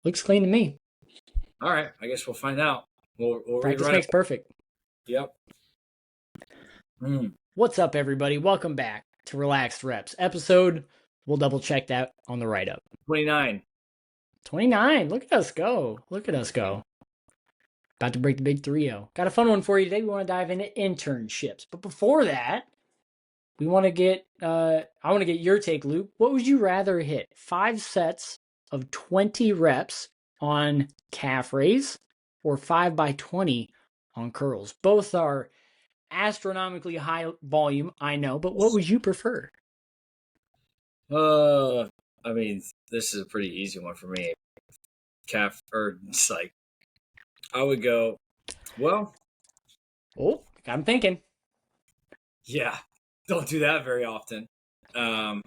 Looks clean to me. All right, I guess we'll find out. We'll Practice rerun it. makes perfect. Yep. Mm, What's up, everybody? Welcome back to Relaxed Reps episode. We'll double check that on the write up. 29. 29. Look at us go. Look at us go. About to break the big 3-0. Got a fun one for you today. We want to dive into internships. But before that, we want to get I want to get your take, Luke. What would you rather hit? 5 sets of 20 reps on calf raise or 5 by 20 on curls? Both are astronomically high volume, I know, but what would you prefer? Uh, I mean, this is a pretty easy one for me. Calf, or it's like, I would go, well, Oh, I'm thinking. yeah, don't do that very often. Um,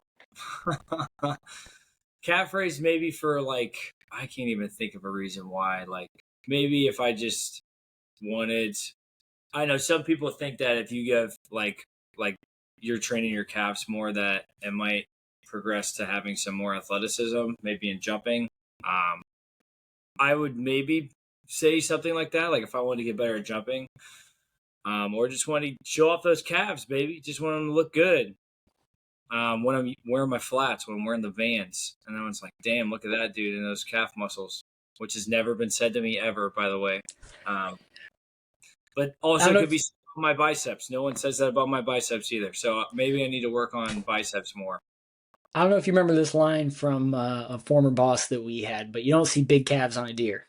calf raise maybe for like, I can't even think of a reason why. Like, maybe if I just wanted, I know some people think that if you give like you're training your calves more, that it might progress to having some more athleticism, maybe in jumping. Um, I would maybe say something like that, like if I wanted to get better at jumping, or just want to show off those calves, baby. Just want them to look good. When I'm wearing my flats, when I'm wearing the Vans, and everyone's like, "Damn, look at that dude and those calf muscles," which has never been said to me ever, by the way. Um, but I also don't it know could if be my biceps. No one says that about my biceps either. So maybe I need to work on biceps more. I don't know if you remember this line from a former boss that we had, but you don't see big calves on a deer.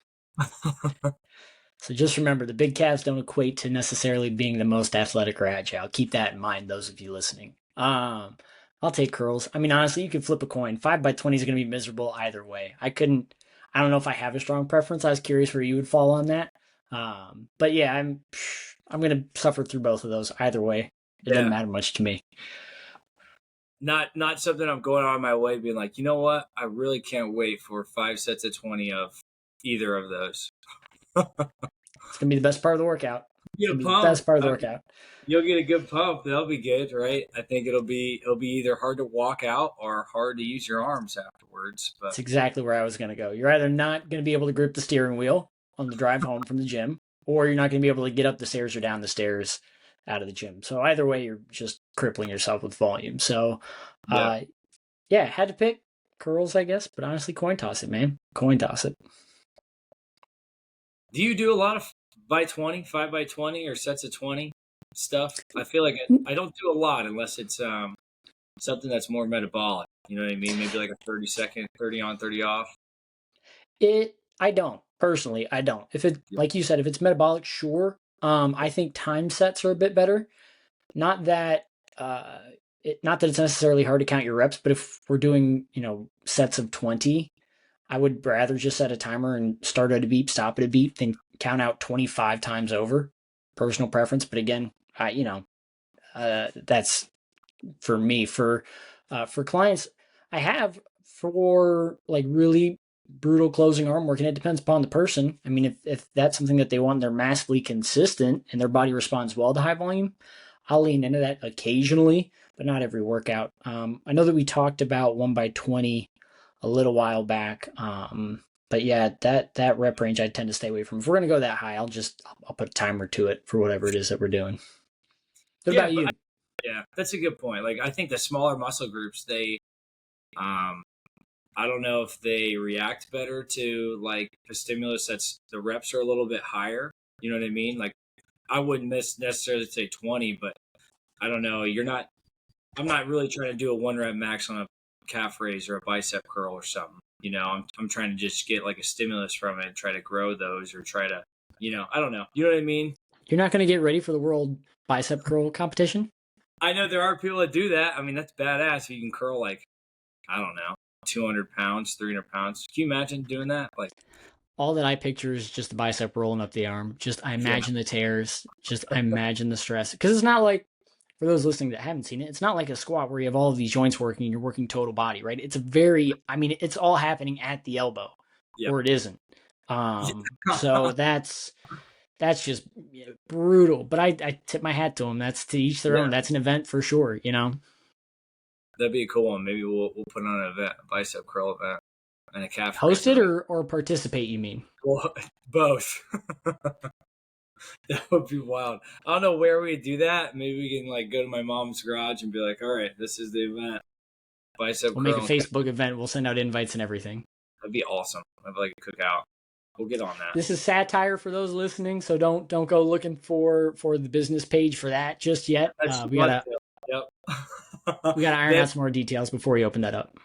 So just remember, the big calves don't equate to necessarily being the most athletic or agile. Keep that in mind, those of you listening. I'll take curls. I mean, honestly, you could flip a coin. 5 by 20 is going to be miserable either way. I couldn't. I don't know if I have a strong preference. I was curious where you would fall on that. But yeah, I'm going to suffer through both of those either way. It doesn't Yeah, matter much to me. not something I'm going on my way being like, you know what? I really can't wait for 5 sets of 20 of either of those. It's going to be the best part of the workout. It's Get a going to be the pump. best part of the I workout. You'll get a good pump. That'll be good, right? I think it'll be either hard to walk out or hard to use your arms afterwards. But It's exactly where I was going to go. You're either not going to be able to grip the steering wheel on the drive home from the gym, or you're not going to be able to get up the stairs or down the stairs out of the gym. So either way, you're just crippling yourself with volume. So, yeah. uh, yeah, had to pick curls, I guess, but honestly, coin toss it, man. Coin toss it. Do you do a lot of by 20, 5 by 20, or sets of 20 stuff? I feel like I don't do a lot unless it's something that's more metabolic. You know what I mean? Maybe like a 30-second, 30 on, 30 off. I don't personally. I don't. If it, Yeah. like you said, if it's metabolic, sure. I think time sets are a bit better. Not that uh, not that it's necessarily hard to count your reps, but if we're doing sets of 20, I would rather just set a timer and start at a beep, stop at a beep, than count out 25 times over. Personal preference, but again, that's for me. For clients, I have for like really brutal closing arm work, and it depends upon the person. I mean, if that's something that they want, they're massively consistent and their body responds well to high volume, I'll lean into that occasionally, but not every workout. I know that we talked about 1 by 20 a little while back. But yeah, that rep range I tend to stay away from. If we're gonna go that high, I'll put a timer to it for whatever it is that we're doing. What Yeah, about you? yeah, that's a good point. Like I think the smaller muscle groups, um, I don't know if they react better to like a stimulus that's the reps are a little bit higher. You know what I mean? Like I wouldn't necessarily say 20, but I don't know. I'm not really trying to do a 1 rep max on a calf raise or a bicep curl or something. I'm trying to just get like a stimulus from it and try to grow those or try to, I don't know. You know what I mean? You're not gonna get ready for the world bicep curl competition? I know there are people that do that. I mean, that's badass. If you can curl like, I don't know, 200 pounds, 300 pounds. Can you imagine doing that? Like, All that I picture is just the bicep rolling up the arm. Just I yeah, imagine the tears. Just I imagine the stress. Because it's not like, for those listening that haven't seen it, it's not like a squat where you have all of these joints working and you're working total body, right? It's a very, I mean, it's all happening at the elbow, yep. or it isn't. So that's just brutal. But I tip my hat to them. That's to each their own. Yeah, That's an event for sure. that'd be a cool one. Maybe we'll put on an event, a bicep curl event. in a calf Host raiser. it or participate, you mean? Well, both. That would be wild. I don't know where we do that. Maybe we can like go to my mom's garage and be like, "All right, this is the event. Bicep We'll make a curl and calf." Facebook event. We'll send out invites and everything. That'd be awesome. Have like a cookout. We'll get on that. This is satire for those listening, so don't go looking for the business page for that just yet. That's We what. gotta Yep. we gotta iron Man, out some more details before we open that up.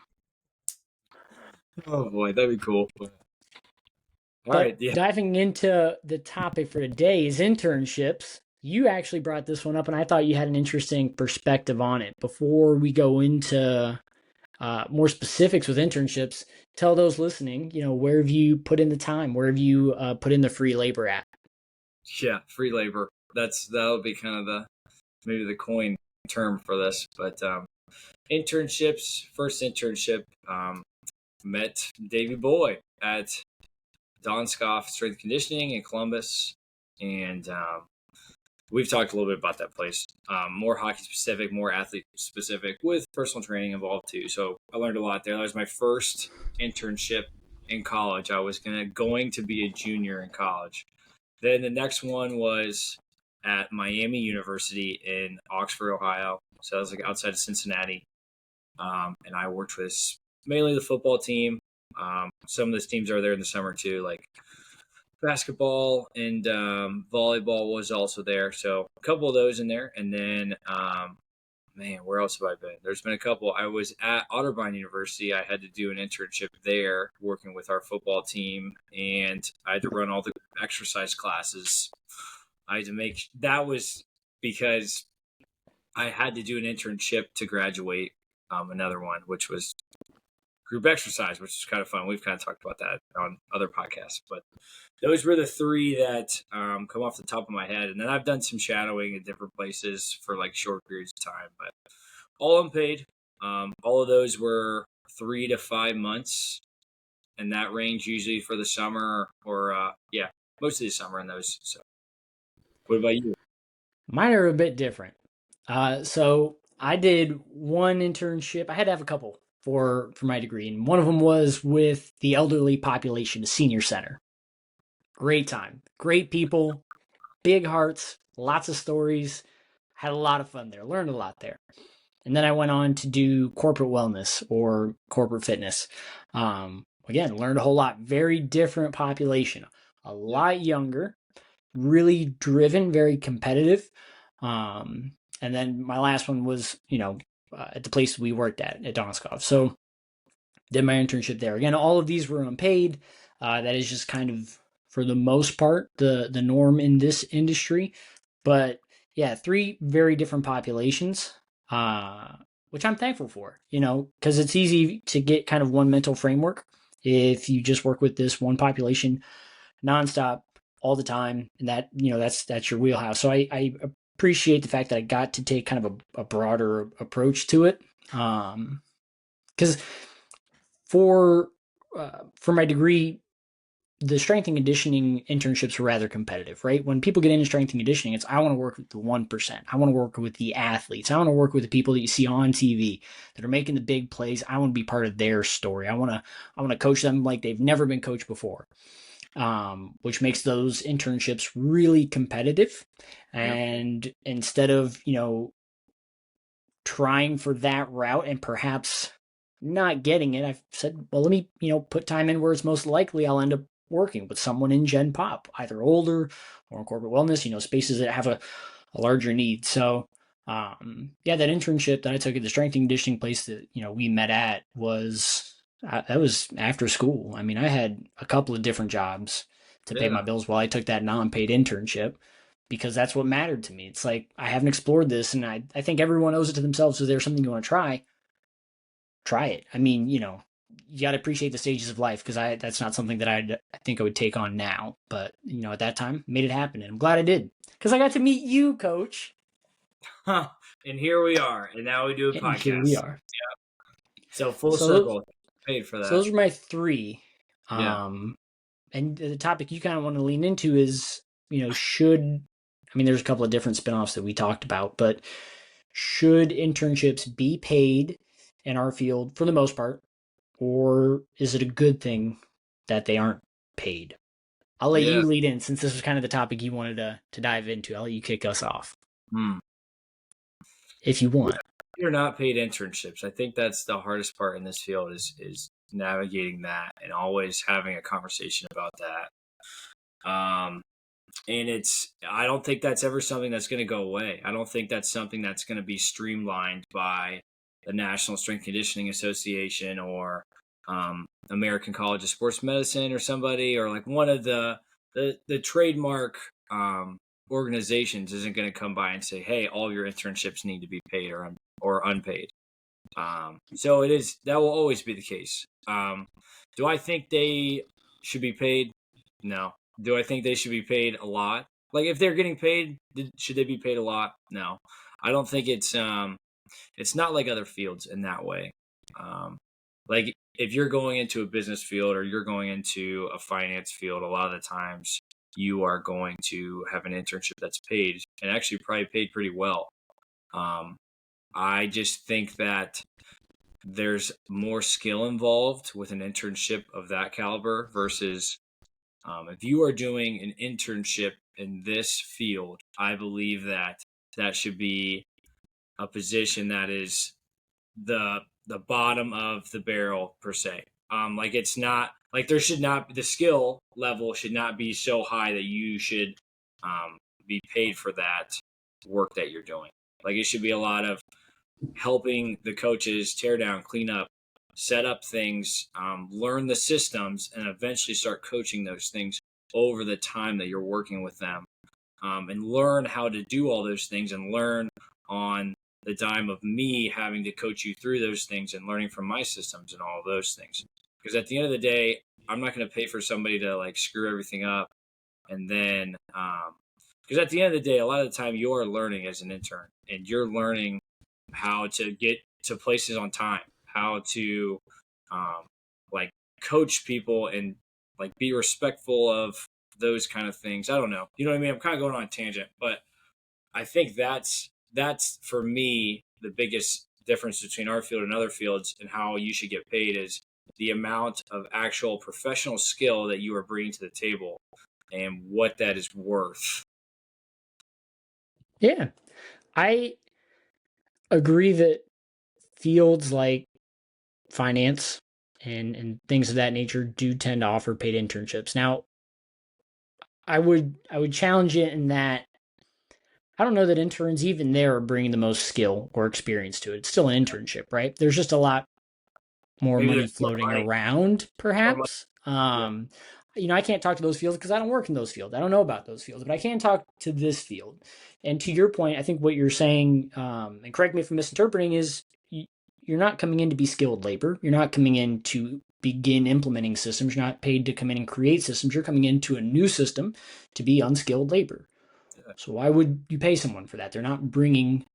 oh boy, that'd be cool. All But right. Yeah. diving into the topic for today is internships. You actually brought this one up, and I thought you had an interesting perspective on it. Before we go into more specifics with internships, tell those listening, where have you put in the time? Where have you put in the free labor at? Yeah. Free labor. That'll be kind of maybe the coin term for this, but internships. First internship. Met Davey Boy at Don Scoff Strength Conditioning in Columbus, and we've talked a little bit about that place. More hockey specific, more athlete specific, with personal training involved too. So I learned a lot there. That was my first internship in college. I was going to be a junior in college. Then the next one was at Miami University in Oxford, Ohio. So I was like outside of Cincinnati, and I worked with mainly the football team. Some of those teams are there in the summer too, like basketball and volleyball was also there. So a couple of those in there. And then, man, where else have I been? There's been a couple. I was at Otterbein University. I had to do an internship there working with our football team, and I had to run all the exercise classes. I had to make that was because I had to do an internship to graduate. Another one, which was group exercise, which is kind of fun. We've kind of talked about that on other podcasts, but those were the three that come off the top of my head. And then I've done some shadowing in different places for like short periods of time, but all unpaid. All of those were 3 to 5 months, and that range usually for the summer or yeah, most of the summer in those. So, what about you? Mine are a bit different. So I did one internship. I had to have a couple for my degree, and one of them was with the elderly population, a senior center. Great time, great people, big hearts, lots of stories. Had a lot of fun there, learned a lot there. And then I went on to do corporate wellness or corporate fitness. Again, learned a whole lot. Very different population, a lot younger, really driven, very competitive. And then my last one was, at the place we worked at Donskov. So did my internship there. Again, all of these were unpaid. That is just kind of, for the most part, the norm in this industry. But yeah, three very different populations, which I'm thankful for, because it's easy to get kind of one mental framework if you just work with this one population nonstop all the time, and that's your wheelhouse. So I appreciate the fact that I got to take kind of a broader approach to it, because for my degree, the strength and conditioning internships are rather competitive, right? When people get into strength and conditioning, it's I want to work with the 1%. I want to work with the athletes. I want to work with the people that you see on TV that are making the big plays. I want to be part of their story. I want to coach them like they've never been coached before. Which makes those internships really competitive. Yeah. And instead of, trying for that route and perhaps not getting it, I've said, well, let me, put time in where it's most likely I'll end up working with someone in Gen Pop, either older or in corporate wellness, spaces that have a larger need. So, yeah, that internship that I took at the strength and conditioning place that, we met at that was after school. I mean, I had a couple of different jobs to pay Yeah. my bills while I took that non-paid internship because that's what mattered to me. It's like I haven't explored this, and I think everyone owes it to themselves. If there's something you want to try it. I mean, you got to appreciate the stages of life because that's not something that I think I would take on now. But at that time, made it happen, and I'm glad I did because I got to meet you, Coach. Huh. And here we are, and now we do a And podcast. here we are. Yeah. So full So circle. Paid for that. So those are my three. Yeah. And the topic you kind of want to lean into is, there's a couple of different spinoffs that we talked about, but should internships be paid in our field for the most part, or is it a good thing that they aren't paid? I'll let Yeah. you lead in since this was kind of the topic you wanted to dive into. I'll let you kick us off Hmm. if you want. You're not paid internships. I think that's the hardest part in this field is navigating that and always having a conversation about that. And I don't think that's ever something that's going to go away. I don't think that's something that's going to be streamlined by the National Strength Conditioning Association or American College of Sports Medicine or somebody, or like one of the trademark organizations isn't going to come by and say, hey, all your internships need to be paid or unpaid. So that will always be the case. Do I think they should be paid? No. Do I think they should be paid a lot? Like if they're getting paid, should they be paid a lot? No. I don't think it's not like other fields in that way. Um, like if you're going into a business field or you're going into a finance field, a lot of the times you are going to have an internship that's paid and actually probably paid pretty well. Um, I just think that there's more skill involved with an internship of that caliber versus if you are doing an internship in this field. I believe that that should be a position that is the bottom of the barrel per se. Like it's not like there should not the skill level should not be so high that you should be paid for that work that you're doing. Like it should be a lot of helping the coaches tear down, clean up, set up things, learn the systems, and eventually start coaching those things over the time that you're working with them, and learn how to do all those things and learn on the dime of me having to coach you through those things and learning from my systems and all of those things. Because at the end of the day, I'm not going to pay for somebody to like screw everything up and then because at the end of the day, a lot of the time you're learning as an intern and you're learning how to get to places on time, how to um, like coach people and like be respectful of those kind of things. I don't know. You know what I mean? I'm kind of going on a tangent, but I think that's for me the biggest difference between our field and other fields and how you should get paid is the amount of actual professional skill that you are bringing to the table and what that is worth. Yeah, I agree that fields like finance and things of that nature do tend to offer paid internships. Now, I would challenge it in that I don't know that interns even there are bringing the most skill or experience to it. It's still an internship, right? There's just a lot more Maybe money there's more floating money. around, More money. perhaps. Yeah. I can't talk to those fields because I don't work in those fields. I don't know about those fields, but I can talk to this field. And to your point, I think what you're saying, and correct me if I'm misinterpreting, is you're not coming in to be skilled labor. You're not coming in to begin implementing systems. You're not paid to come in and create systems. You're coming into a new system to be unskilled labor. Yeah. So why would you pay someone for that? They're not bringing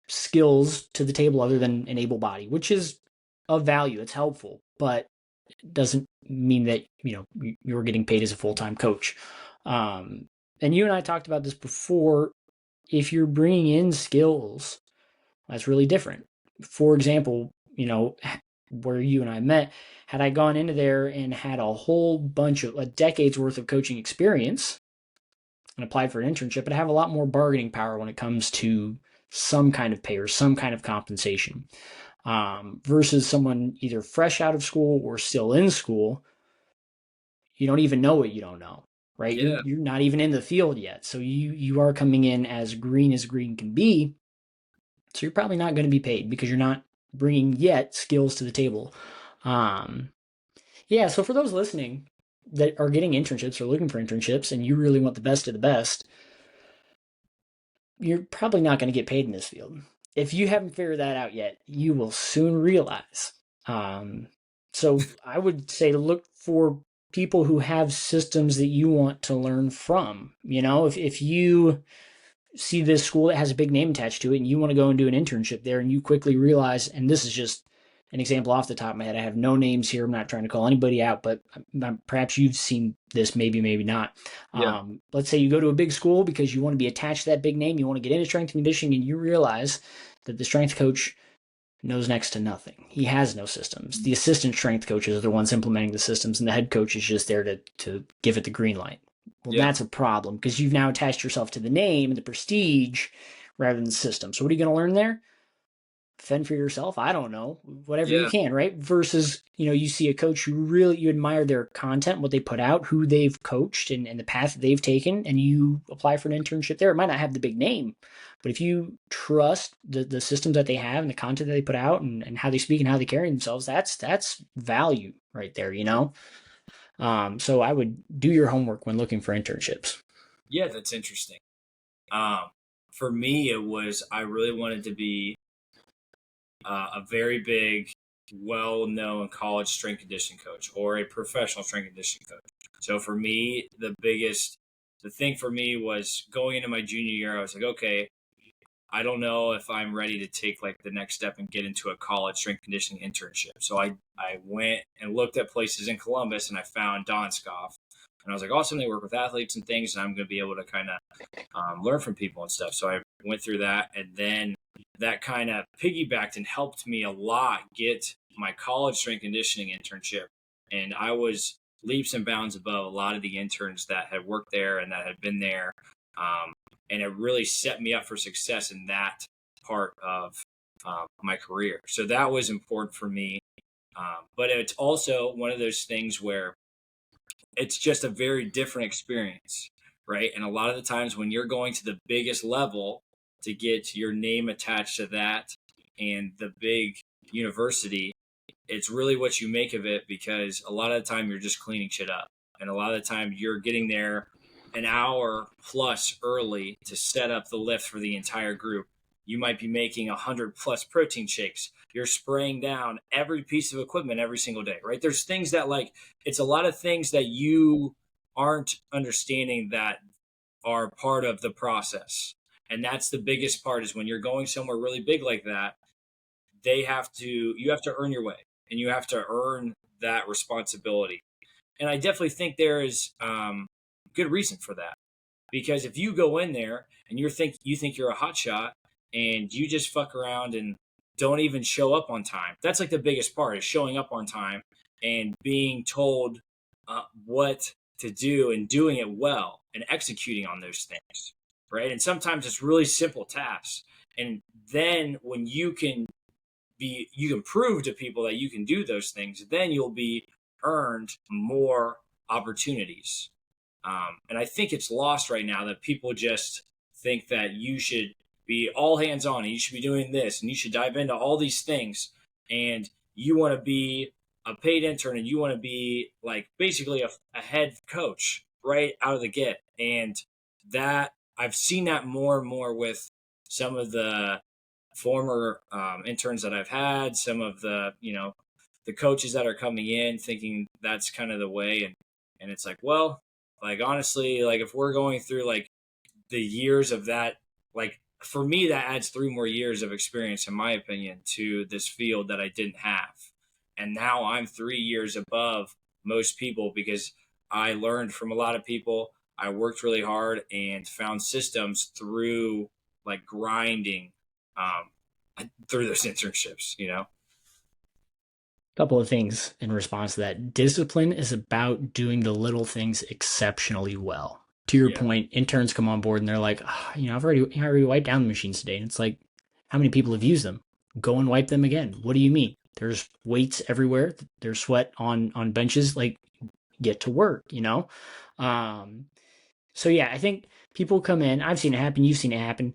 skills to the table other than an able body, which is of value. It's helpful, but it doesn't mean that you're getting paid as a full-time coach. And you and I talked about this before. If you're bringing in skills, that's really different. For example, where you and I met, had I gone into there and had a whole bunch of a decade's worth of coaching experience and applied for an internship, I'd have a lot more bargaining power when it comes to some kind of pay or some kind of compensation, versus someone either fresh out of school or still in school. You don't even know what you don't know, right? You're Yeah. you're not even in the field yet, so you are coming in as green can be. So you're probably not going to be paid because you're not bringing yet skills to the table. Um, yeah. So for those listening that are getting internships or looking for internships, and you really want the best of the best, you're probably not going to get paid in this field. If you haven't figured that out yet, you will soon realize. Um, so I would say look for people who have systems that you want to learn from. If you see this school that has a big name attached to it and you want to go and do an internship there and you quickly realize, and this is just an example off the top of my head, I have no names here, I'm not trying to call anybody out, but perhaps you've seen this, maybe not. Yeah. Let's say you go to a big school because you want to be attached to that big name, you want to get into strength and conditioning, and you realize that the strength coach knows next to nothing. He has no systems. The assistant strength coaches are the ones implementing the systems, and the head coach is just there to give it the green light. Well, Yeah. that's a problem because you've now attached yourself to the name and the prestige rather than the system. So what are you going to learn there? Fend for yourself. I don't know, whatever you Yeah. can, right? Versus, you see a coach who really you admire their content, what they put out, who they've coached, and the path that they've taken, and you apply for an internship there. It might not have the big name, but if you trust the systems that they have and the content that they put out and how they speak and how they carry themselves, that's value right there. So I would do your homework when looking for internships. Yeah, that's interesting. Um, for me, it was I really wanted to be a very big, well-known college strength conditioning coach or a professional strength conditioning coach. So for me, the thing for me was going into my junior year. I was like, okay, I don't know if I'm ready to take like the next step and get into a college strength conditioning internship. So I went and looked at places in Columbus and I found Donskoff. And I was like, awesome, they work with athletes and things, and I'm going to be able to kind of learn from people and stuff. So I went through that, and then that kind of piggybacked and helped me a lot get my college strength conditioning internship. And I was leaps and bounds above a lot of the interns that had worked there and that had been there. And it really set me up for success in that part of my career. So that was important for me. But it's also one of those things where it's just a very different experience, right? And a lot of the times when you're going to the biggest level to get your name attached to that and the big university, it's really what you make of it, because a lot of the time you're just cleaning shit up. And a lot of the time you're getting there an hour plus early to set up the lift for the entire group. You might be making 100+ protein shakes. You're spraying down every piece of equipment every single day, right? There's things that, like, it's a lot of things that you aren't understanding that are part of the process. And that's the biggest part, is when you're going somewhere really big like that, you have to earn your way, and you have to earn that responsibility. And I definitely think there is good reason for that, because if you go in there and you think you're a hot shot and you just fuck around and don't even show up on time, that's like the biggest part, is showing up on time and being told what to do and doing it well and executing on those things, right? And sometimes it's really simple tasks. And then when you can prove to people that you can do those things, then you'll be earned more opportunities. And I think it's lost right now that people just think that you should be all hands on and you should be doing this and you should dive into all these things, and you want to be a paid intern and you want to be like basically a head coach right out of the get. And that I've seen that more and more with some of the former interns that I've had, some of the coaches that are coming in thinking that's kind of the way. And it's like, well, like, honestly, like, if we're going through like the years of that, like, for me, that adds 3 more years of experience, in my opinion, to this field that I didn't have. And now I'm 3 years above most people because I learned from a lot of people. I worked really hard and found systems through like grinding through those internships. Couple of things in response to that. Discipline is about doing the little things exceptionally well. To your Yeah. point, interns come on board and they're like, I already wiped down the machines today. And it's like, how many people have used them? Go and wipe them again. What do you mean? There's weights everywhere. There's sweat on benches. Like, get to work. Um, so yeah, I think people come in. I've seen it happen. You've seen it happen.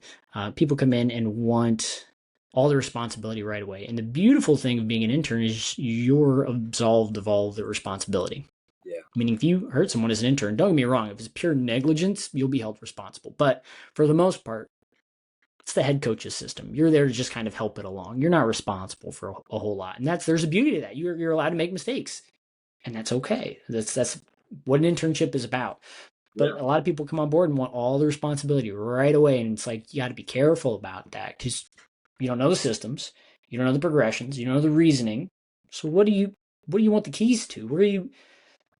People come in and want all the responsibility right away. And the beautiful thing of being an intern is you're absolved of all the responsibility. Yeah. Meaning, if you hurt someone as an intern, don't get me wrong, if it's pure negligence, you'll be held responsible. But for the most part, it's the head coach's system. You're there to just kind of help it along. You're not responsible for a whole lot, and there's a beauty to that. You're allowed to make mistakes, and that's okay. That's what an internship is about. But Yeah. a lot of people come on board and want all the responsibility right away, and it's like you got to be careful about that because you don't know the systems, you don't know the progressions, you don't know the reasoning. So what do you want the keys to? Where are you?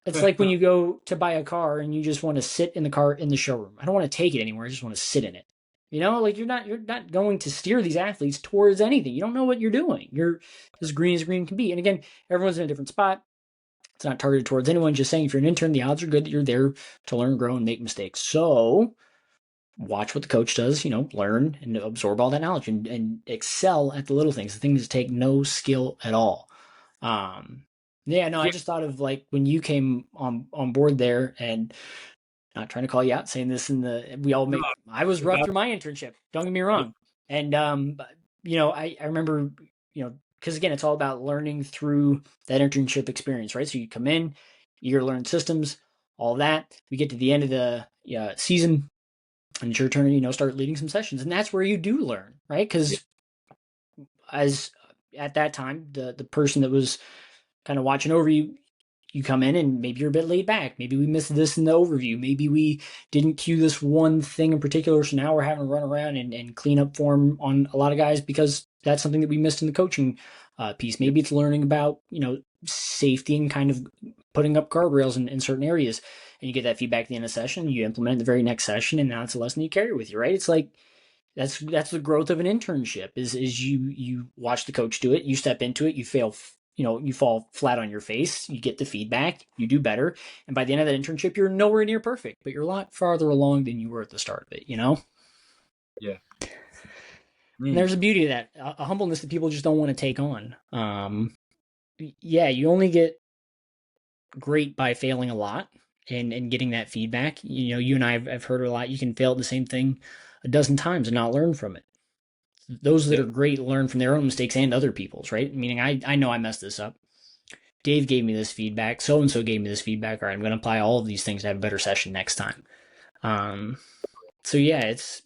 It's like when you go to buy a car and you just want to sit in the car in the showroom. I don't want to take it anywhere. I just want to sit in it. Like you're not going to steer these athletes towards anything. You don't know what you're doing. You're as green can be. And again, everyone's in a different spot. It's not targeted towards anyone. Just saying, if you're an intern, the odds are good that you're there to learn, grow, and make mistakes. So watch what the coach does, learn and absorb all that knowledge and excel at the little things, the things that take no skill at all. Um, yeah, no, I Yeah, just thought of like when you came on board there, and not trying to call you out, saying this in the we all no, make. I was rough about through my internship. Don't get me wrong, and I remember, because again, it's all about learning through that internship experience, right? So you come in, you're learn systems, all that. We get to the end of the season, and it's your turn to start leading some sessions, and that's where you do learn, right? yeah, Because as at that time, the person that was kind of watching over you, you come in and maybe you're a bit laid back. Maybe we missed this in the overview. Maybe we didn't cue this one thing in particular. So now we're having to run around and clean up form on a lot of guys because that's something that we missed in the coaching piece. yeah, Maybe it's learning about, safety and kind of putting up guardrails in certain areas. And you get that feedback at the end of the session, you implement it the very next session, and now it's a lesson you carry with you, right? It's like that's the growth of an internship is you watch the coach do it, you step into it, you fail, you fall flat on your face, you get the feedback, you do better, and by the end of that internship you're nowhere near perfect, but you're a lot farther along than you were at the start of it. yeah. And Mm, there's a beauty of that, a humbleness that people just don't want to take on. Yeah, you only get great by failing a lot and getting that feedback. You and I have heard a lot, you can fail at the same thing a dozen times and not learn from it. Those that yeah, are great learn from their own mistakes and other people's, right? Meaning, I know I messed this up. Dave gave me this feedback. So and so gave me this feedback. All right, I'm going to apply all of these things to have a better session next time. Um, so yeah, it's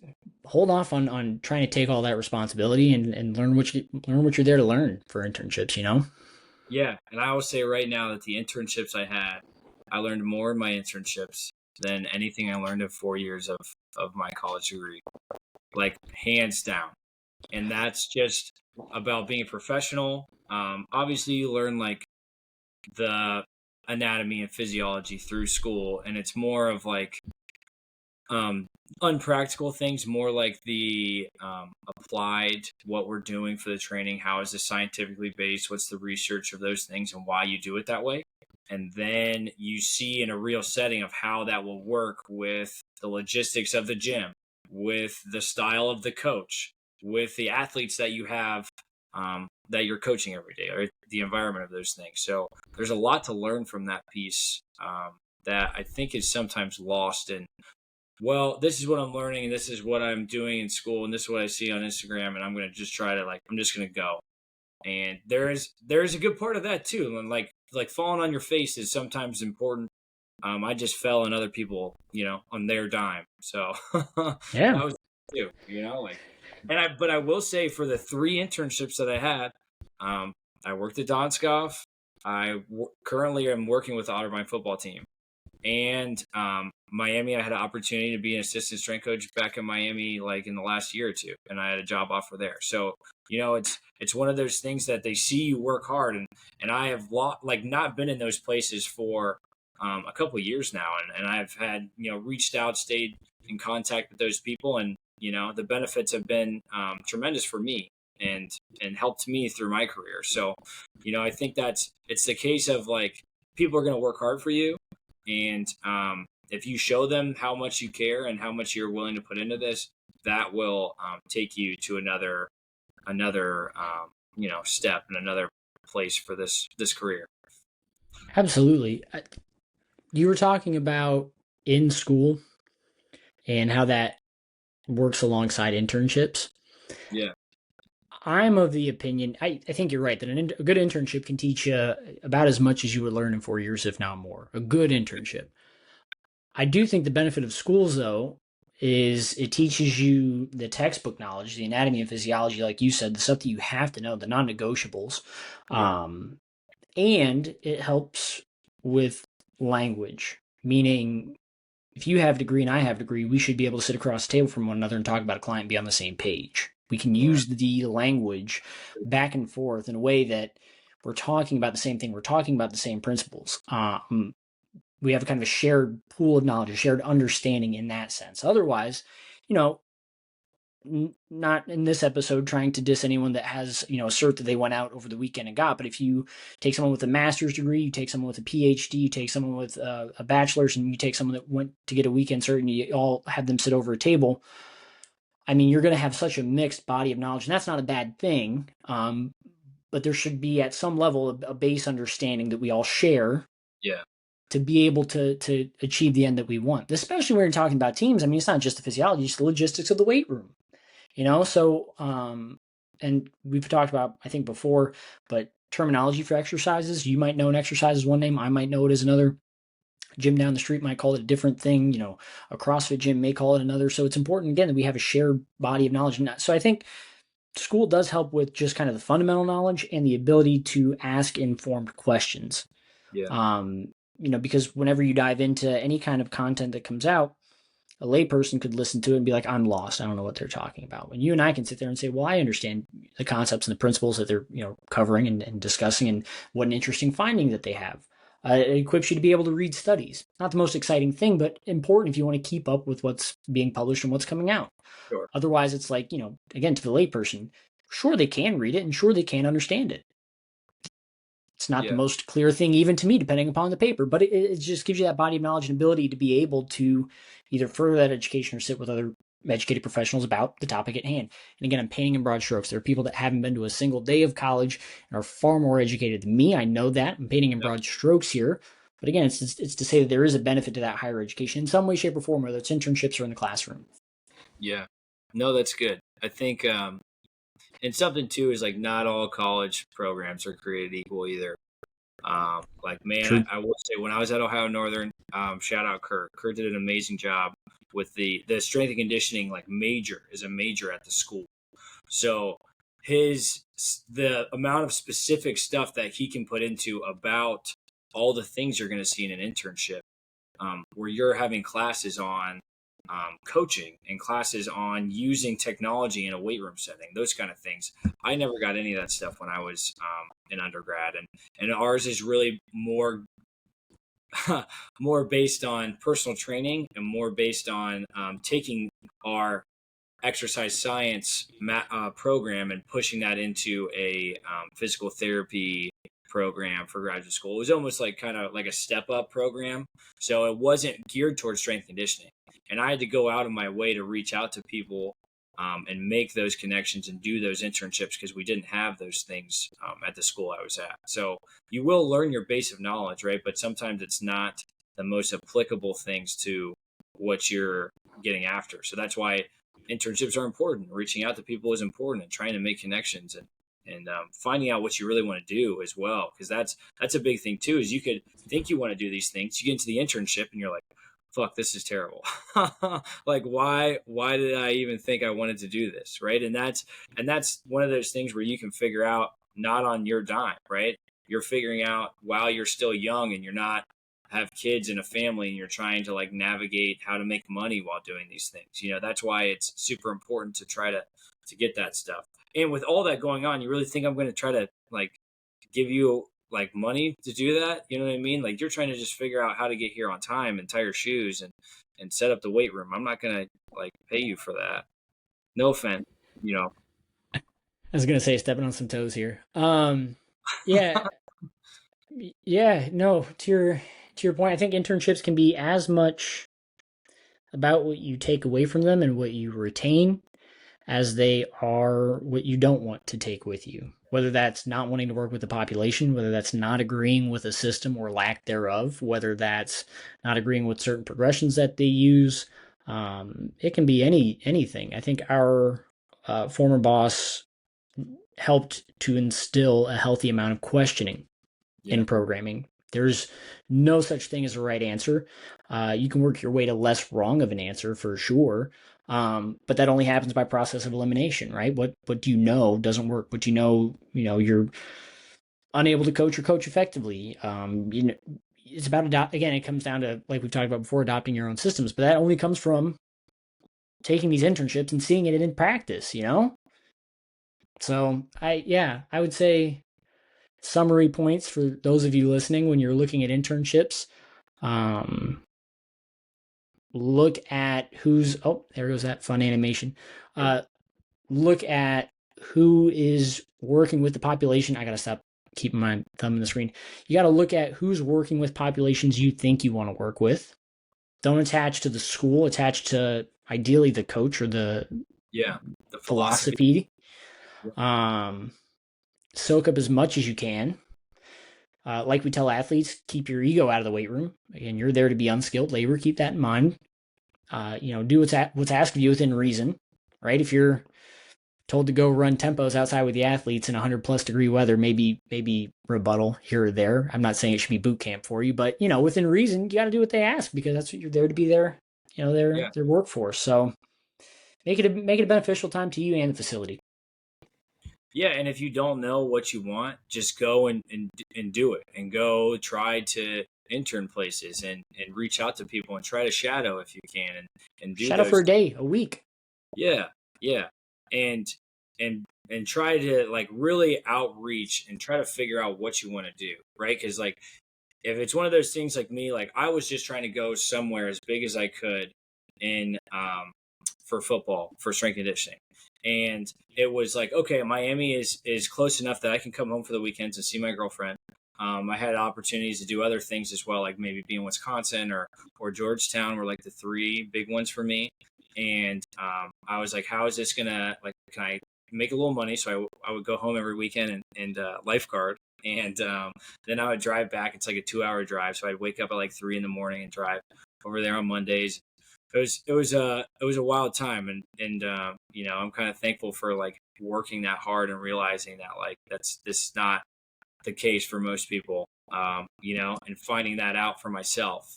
hold off on trying to take all that responsibility and learn what you're there to learn for internships. yeah. And I will say right now that the internships I had, I learned more in my internships than anything I learned in 4 years of my college degree, like hands down. And that's just about being a professional. Obviously, you learn like the anatomy and physiology through school, and it's more of like um, unpractical things, more like the applied what we're doing for the training. How is this scientifically based? What's the research of those things and why you do it that way? And then you see in a real setting of how that will work with the logistics of the gym, with the style of the coach, with the athletes that you have that you're coaching every day, or the environment of those things. So there's a lot to learn from that piece that I think is sometimes lost in, well, this is what I'm learning and this is what I'm doing in school and this is what I see on Instagram and I'm going to just try to I'm just going to go. And there is a good part of that too. And like falling on your face is sometimes important. I just fell on other people, on their dime. So that Yeah, was too, but I will say for the three internships that I had, um, I worked at Donskoff. Currently am working with the Otterbein football team. And Miami, I had an opportunity to be an assistant strength coach back in Miami, like in the last year or two, and I had a job offer there. So it's one of those things that they see you work hard, and I have not been in those places for a couple of years now, and I've had reached out, stayed in contact with those people, and the benefits have been tremendous for me and helped me through my career. So I think it's the case of like people are going to work hard for you, and if you show them how much you care and how much you're willing to put into this, that will take you to another step and another place for this career. absolutely. You were talking about in school and how that works alongside internships. Yeah, I'm of the opinion, I think you're right, that a good internship can teach you about as much as you would learn in 4 years, if not more. A good internship. I do think the benefit of schools, though, is it teaches you the textbook knowledge, the anatomy and physiology, like you said, the stuff that you have to know, the non negotiables. yeah, Um, and it helps with language, meaning if you have a degree and I have a degree, we should be able to sit across the table from one another and talk about a client and be on the same page. We can yeah, use the language back and forth in a way that we're talking about the same thing. We're talking about the same principles. We have a kind of a shared pool of knowledge, a shared understanding in that sense. Otherwise, you know, not in this episode trying to diss anyone that has, a cert that they went out over the weekend and got, but if you take someone with a master's degree, you take someone with a PhD, you take someone with a bachelor's, and you take someone that went to get a weekend cert, and you all have them sit over a table, I mean, you're going to have such a mixed body of knowledge, and that's not a bad thing. But there should be at some level a base understanding that we all share Yeah. to be able to achieve the end that we want. Especially when you're talking about teams. I mean, it's not just the physiology; it's the logistics of the weight room. So and we've talked about, I think, before, but terminology for exercises. You might know an exercise as one name. I might know it as another. Gym down the street might call it a different thing. A CrossFit gym may call it another. So it's important, again, that we have a shared body of knowledge. So I think school does help with just kind of the fundamental knowledge and the ability to ask informed questions. Yeah. Because whenever you dive into any kind of content that comes out, a layperson could listen to it and be like, I'm lost. I don't know what they're talking about. When you and I can sit there and say, well, I understand the concepts and the principles that they're, covering and discussing, and what an interesting finding that they have. It equips you to be able to read studies. Not the most exciting thing, but important if you want to keep up with what's being published and what's coming out. Sure. Otherwise, it's like, again, to the layperson, sure, they can read it and sure, they can understand it. It's not the most clear thing even to me, depending upon the paper, but it just gives you that body of knowledge and ability to be able to either further that education or sit with other educated professionals about the topic at hand. And again, I'm painting in broad strokes. There are people that haven't been to a single day of college and are far more educated than me. I know that. I'm painting in broad strokes here. But again, it's to say that there is a benefit to that higher education in some way, shape, or form, whether it's internships or in the classroom. Yeah. No, that's good. I think, and something too is like not all college programs are created equal either. Like, man, True. I will say when I was at Ohio Northern, shout out Kurt. Kurt did an amazing job with the strength and conditioning, like major is a major at the school. So the amount of specific stuff that he can put into about all the things you're going to see in an internship, where you're having classes on coaching and classes on using technology in a weight room setting, those kind of things. I never got any of that stuff when I was in undergrad, and ours is really more more based on personal training and more based on taking our exercise science program and pushing that into a physical therapy program for graduate school. It was almost like kind of like a step up program. So it wasn't geared towards strength conditioning. And I had to go out of my way to reach out to people and make those connections and do those internships because we didn't have those things at the school I was at. So you will learn your base of knowledge, right? But sometimes it's not the most applicable things to what you're getting after. So that's why internships are important. Reaching out to people is important, and trying to make connections and finding out what you really want to do as well, because that's a big thing too. Is you could think you want to do these things, you get into the internship, and you're like, "Fuck, this is terrible." Like, why did I even think I wanted to do this, right? And that's one of those things where you can figure out not on your dime, right? You're figuring out while you're still young and you're not have kids and a family and you're trying to like navigate how to make money while doing these things. That's why it's super important to try to get that stuff. And with all that going on, you really think I'm going to try to like give you like money to do that? You know what I mean? Like, you're trying to just figure out how to get here on time and tie your shoes and set up the weight room. I'm not going to like pay you for that. No offense, you know. I was gonna say stepping on some toes here. Yeah, yeah. No, to your point, I think internships can be as much about what you take away from them and what you retain as they are what you don't want to take with you. Whether that's not wanting to work with the population, whether that's not agreeing with a system or lack thereof, whether that's not agreeing with certain progressions that they use. It can be anything. I think our former boss helped to instill a healthy amount of questioning Yeah. in programming. There's no such thing as a right answer. You can work your way to less wrong of an answer for sure, but that only happens by process of elimination, right? What do you know doesn't work? What you know, you're unable to coach or coach effectively. It's about again. It comes down to, like we've talked about before, adopting your own systems, but that only comes from taking these internships and seeing it in practice. So I would say summary points for those of you listening when you're looking at internships. Look at who's, oh, there goes that fun animation. look at who is working with the population. I gotta stop keeping my thumb in the screen. You gotta look at who's working with populations you think you want to work with. Don't attach to the school. Attach to ideally the coach or the Yeah, the philosophy. philosophy. Yeah. Um, Soak up as much as you can. Like we tell athletes, keep your ego out of the weight room. Again, you're there to be unskilled labor. Keep that in mind. Do what's asked of you within reason, right? If you're told to go run tempos outside with the athletes in 100+ degree weather, maybe rebuttal here or there. I'm not saying it should be boot camp for you, but within reason, you got to do what they ask because that's what you're there to be there. Yeah. Their workforce. So make it a beneficial time to you and the facility. Yeah, and if you don't know what you want, just go and do it, and go try to intern places and reach out to people and try to shadow if you can and do Shadow for those. a day, a week. Yeah, yeah, and and try to like really outreach and try to figure out what you want to do, right? Because like if it's one of those things like me, like I was just trying to go somewhere as big as I could in for football for strength conditioning, and it was like okay, Miami is close enough that I can come home for the weekends and see my girlfriend. I had opportunities to do other things as well, like maybe be in Wisconsin or Georgetown were like the three big ones for me. And I was like, how is this gonna like? Can I make a little money? So I would go home every weekend and lifeguard, and then I would drive back. It's like a 2 hour drive, so I'd wake up at like 3 in the morning and drive over there on Mondays. It was a wild time, and I'm kind of thankful for like working that hard and realizing that like this is not the case for most people, and finding that out for myself.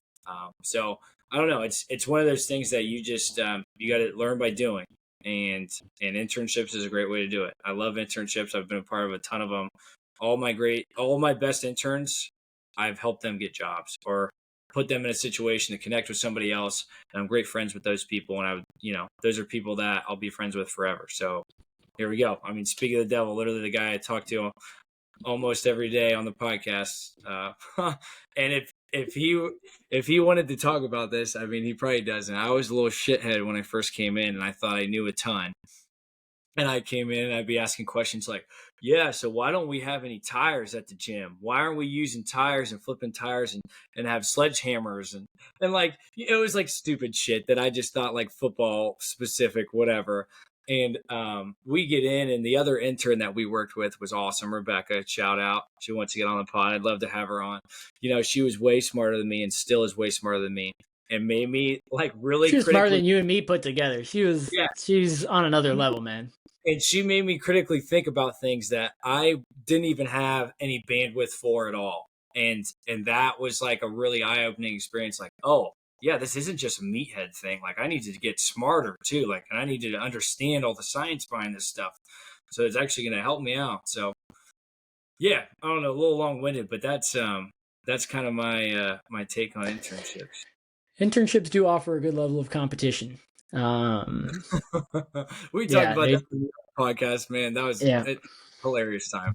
So I don't know. It's one of those things that you just you got to learn by doing, and internships is a great way to do it. I love internships. I've been a part of a ton of them. All my best interns, I've helped them get jobs or put them in a situation to connect with somebody else. And I'm great friends with those people, and those are people that I'll be friends with forever. So here we go. I mean, speaking of the devil, literally the guy I talked to almost every day on the podcast. And if he wanted to talk about this, I mean, he probably doesn't. I was a little shithead when I first came in, and I thought I knew a ton. And I came in and I'd be asking questions like, yeah, so why don't we have any tires at the gym? Why aren't we using tires and flipping tires and have sledgehammers? And like, it was like stupid shit that I just thought like football specific, whatever. And we get in, and the other intern that we worked with was awesome. Rebecca, shout out. She wants to get on the pod. I'd love to have her on. She was way smarter than me and still is way smarter than me and made me like really She was smarter critically. than you and me put together. Yeah, She's on another level, man. and she made me critically think about things that I didn't even have any bandwidth for at all. And that was like a really eye-opening experience. Like, oh yeah, this isn't just a meathead thing. Like I needed to get smarter too. Like, and I needed to understand all the science behind this stuff. So it's actually going to help me out. So yeah, I don't know, a little long-winded, but that's kind of my take on internships. Internships do offer a good level of competition. We talked Yeah, about that they in the podcast, man. That was yeah, a hilarious time.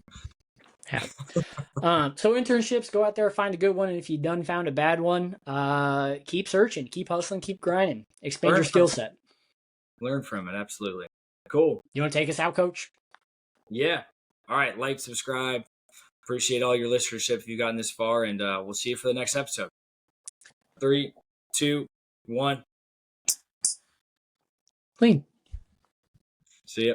yeah. So internships, go out there, find a good one, and if you done found a bad one, keep searching, keep hustling, keep grinding, expand Learn your from skill it. set. Learn from it. Absolutely. Cool. You want to take us out, Coach? Yeah. All right. Like, subscribe. Appreciate all your listenership if you've gotten this far, and we'll see you for the next episode. 3, 2, 1. Clean. See ya.